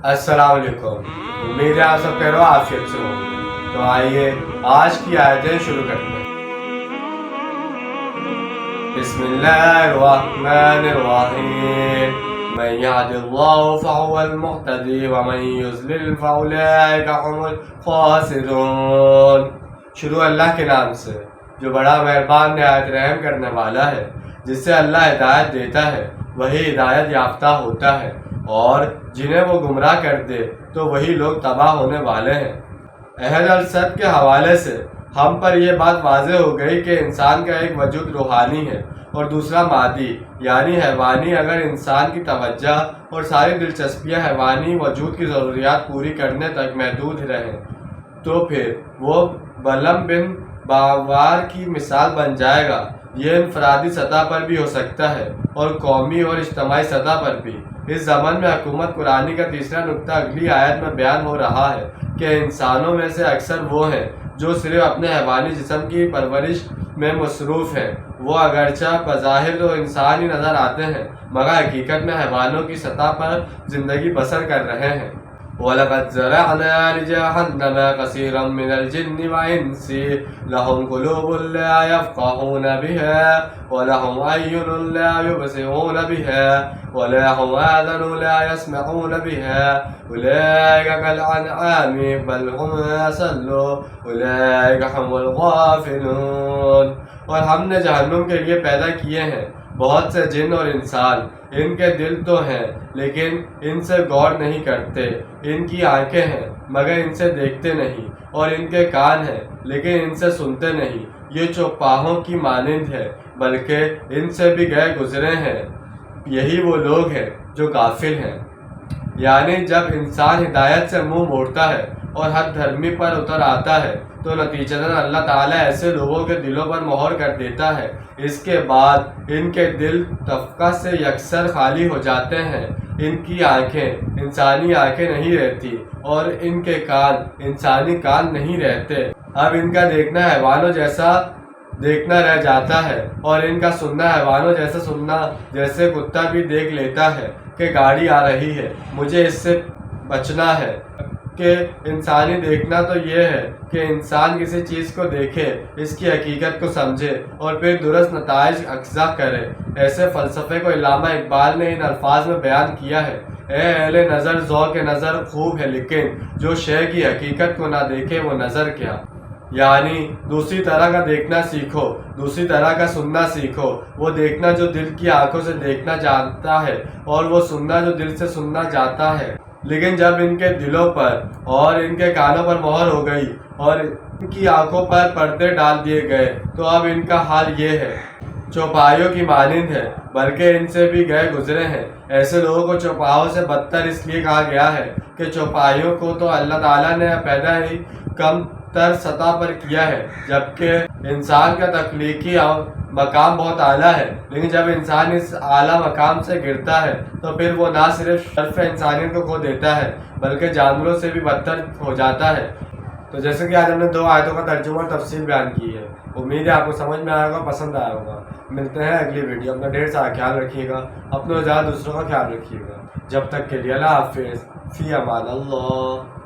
السلام علیکم، امید ہے آپ سب خیر و عافیت سے ہوں گے۔ تو آئیے آج کی آیتیں شروع کرتے ہیں۔ بسم اللہ الرحمن الرحیم، من يهد الله فهو المهتدي ومن يضلل فأولئك هم الخاسرون۔ شروع اللہ کے نام سے جو بڑا مہربان نہایت رحم کرنے والا ہے۔ جس سے اللہ ہدایت دیتا ہے وہی ہدایت یافتہ ہوتا ہے، اور جنہیں وہ گمراہ کر دے تو وہی لوگ تباہ ہونے والے ہیں۔ اہل الصد کے حوالے سے ہم پر یہ بات واضح ہو گئی کہ انسان کا ایک وجود روحانی ہے اور دوسرا مادی یعنی حیوانی۔ اگر انسان کی توجہ اور ساری دلچسپیاں حیوانی وجود کی ضروریات پوری کرنے تک محدود رہیں تو پھر وہ بلم بن باوار کی مثال بن جائے گا۔ یہ انفرادی سطح پر بھی ہو سکتا ہے اور قومی اور اجتماعی سطح پر بھی۔ اس زمن میں حکومت قرآنی کا تیسرا نکتہ اگلی آیت میں بیان ہو رہا ہے کہ انسانوں میں سے اکثر وہ ہیں جو صرف اپنے حیوانی جسم کی پرورش میں مصروف ہیں۔ وہ اگرچہ بظاہر تو انسان ہی نظر آتے ہیں مگر حقیقت میں حیوانوں کی سطح پر زندگی بسر کر رہے ہیں۔ وَلَقَدْ زَرَعْنَا لِجَهَنَّمَ كَثِيرًا مِنَ الْجِنِّ وَالْإِنسِ لَهُمْ قُلُوبٌ لَا يَفْقَهُونَ بِهَا وَلَهُمْ أَعْيُنٌ لَا يُبْصِرُونَ بِهَا وَلَهُمْ آذَانٌ لَا يَسْمَعُونَ بِهَا أُولَئِكَ كَالْأَنْعَامِ بَلْ هُمْ أَضَلُّ أُولَئِكَ هُمُ الْغَافِلُونَ۔ اور ہم نے جہنم کے لیے پیدا کیے ہیں بہت سے جن اور انسان۔ ان کے دل تو ہیں لیکن ان سے غور نہیں کرتے، ان کی آنکھیں ہیں مگر ان سے دیکھتے نہیں، اور ان کے کان ہیں لیکن ان سے سنتے نہیں۔ یہ چوپاہوں کی مانند ہے بلکہ ان سے بھی گئے گزرے ہیں۔ یہی وہ لوگ ہیں جو غافل ہیں۔ یعنی جب انسان ہدایت سے منہ موڑتا ہے اور حد دھرمی پر اتر آتا ہے تو نتیجتاً اللہ تعالیٰ ایسے لوگوں کے دلوں پر مہر کر دیتا ہے۔ اس کے بعد ان کے دل طبقہ سے یکسر خالی ہو جاتے ہیں۔ ان کی آنکھیں انسانی آنکھیں نہیں رہتی اور ان کے کان انسانی کان نہیں رہتے۔ اب ان کا دیکھنا حیوانوں جیسا دیکھنا رہ جاتا ہے اور ان کا سننا حیوانوں جیسا سننا، جیسے کتا بھی دیکھ لیتا ہے کہ گاڑی آ رہی ہے مجھے اس سے بچنا ہے۔ کہ انسانی دیکھنا تو یہ ہے کہ انسان کسی چیز کو دیکھے، اس کی حقیقت کو سمجھے اور پھر درست نتائج اخذ کرے۔ ایسے فلسفے کو علامہ اقبال نے ان الفاظ میں بیان کیا ہے: اے اہل نظر ذوق نظر خوب ہے لیکن جو شے کی حقیقت کو نہ دیکھے وہ نظر کیا۔ یعنی دوسری طرح کا دیکھنا سیکھو، دوسری طرح کا سننا سیکھو۔ وہ دیکھنا جو دل کی آنکھوں سے دیکھنا جانتا ہے اور وہ سننا جو دل سے سننا جاتا ہے۔ لیکن جب ان کے دلوں پر اور ان کے کانوں پر مہر ہو گئی اور ان کی آنکھوں پر پردے ڈال دیے گئے تو اب ان کا حال یہ ہے، چوپایوں کی مانند ہے بلکہ ان سے بھی گئے گزرے ہیں۔ ایسے لوگوں کو چوپاہوں سے بدتر اس لیے کہا گیا ہے کہ چوپایوں کو تو اللہ تعالیٰ نے پیدا ہی کم تر سطح پر کیا ہے، جبکہ انسان کا تخلیقی مقام بہت اعلیٰ ہے۔ لیکن جب انسان اس اعلیٰ مقام سے گرتا ہے تو پھر وہ نہ صرف شرف انسانیت کو کھو دیتا ہے بلکہ جانوروں سے بھی بدتر ہو جاتا ہے۔ تو جیسے کہ آج ہم نے 2 آیتوں کا ترجمہ اور تفسیر بیان کی ہے، امید ہے آپ کو سمجھ میں آیا ہوگا، پسند آیا ہوگا۔ ملتے ہیں اگلی ویڈیو۔ اپنا ڈھیر سارا خیال رکھیے گا، اپنے اور زیادہ دوسروں کا خیال رکھیے گا۔ جب تک کے لیے اللہ حافظ، فی امان اللہ۔